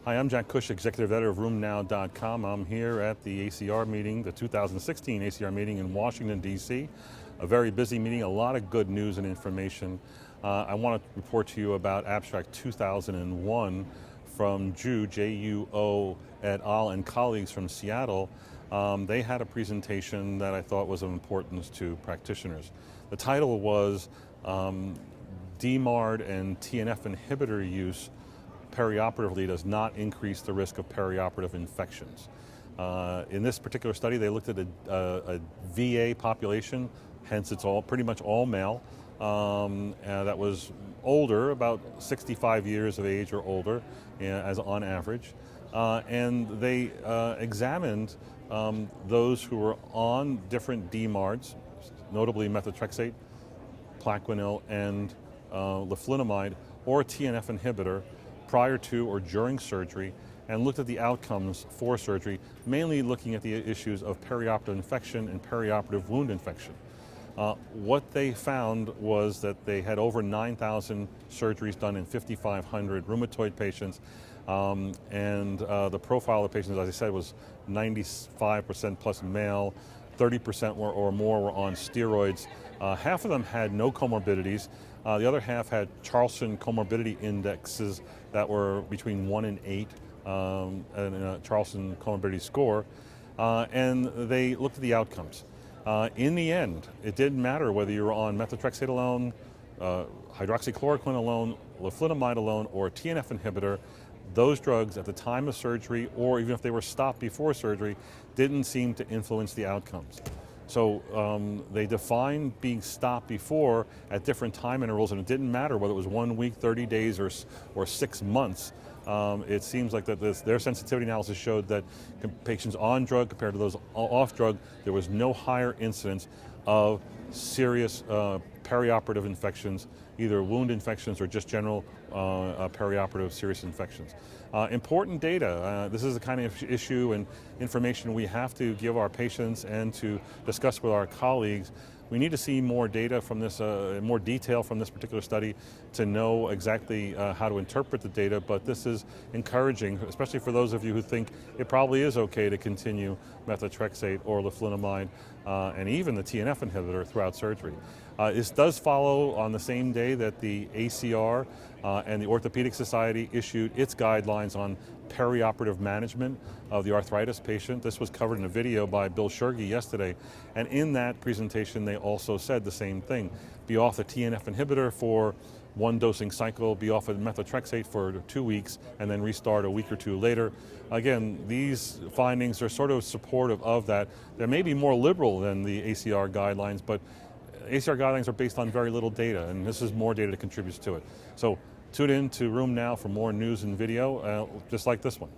Hi, I'm Jack Cush, Executive Editor of Rheumnow.com. I'm here at the ACR meeting, the 2016 ACR meeting in Washington, D.C. A very busy meeting, a lot of good news and information. I want to report to you about Abstract 2001 from Juo et al. And colleagues from Seattle. They had a presentation that I thought was of importance to practitioners. The title was DMARD and TNF inhibitor use perioperatively does not increase the risk of perioperative infections. In this particular study, they looked at a VA population, hence it's pretty much all male, that was older, about 65 years of age or older, as on average. And they examined those who were on different DMARDs, notably methotrexate, Plaquenil, and leflunomide, or TNF inhibitor, prior to or during surgery, and looked at the outcomes for surgery, mainly looking at the issues of perioperative infection and perioperative wound infection. What they found was that they had over 9,000 surgeries done in 5,500 rheumatoid patients, and the profile of patients, as I said, was 95% plus male, 30% or more were on steroids. Half of them had no comorbidities. The other half had Charlson comorbidity indexes that were between 1 and 8, and a Charlson comorbidity score, and they looked at the outcomes. In the end, it didn't matter whether you were on methotrexate alone, hydroxychloroquine alone, leflunomide alone, or TNF inhibitor. Those drugs at the time of surgery, or even if they were stopped before surgery, didn't seem to influence the outcomes. So they defined being stopped before at different time intervals, and it didn't matter whether it was 1 week, 30 days, or 6 months. It seems like that their sensitivity analysis showed that patients on drug compared to those off drug, there was no higher incidence of serious perioperative infections, either wound infections or just general perioperative serious infections. Important data. This is the kind of issue and information we have to give our patients and to discuss with our colleagues. We need to see more data from this, more detail from this particular study to know exactly how to interpret the data, but this is encouraging, especially for those of you who think it probably is okay to continue methotrexate or leflunomide and even the TNF inhibitor throughout surgery. This does follow on the same day that the ACR and the Orthopedic Society issued its guidelines on perioperative management of the arthritis patient. This was covered in a video by Bill Shergi yesterday, and in that presentation they also said the same thing. Be off the TNF inhibitor for 1 dosing cycle, be off of methotrexate for 2 weeks, and then restart a week or 2 later. Again, these findings are sort of supportive of that. They may be more liberal than the ACR guidelines, but ACR guidelines are based on very little data, and this is more data that contributes to it. So tune in to Rheumnow for more news and video, just like this one.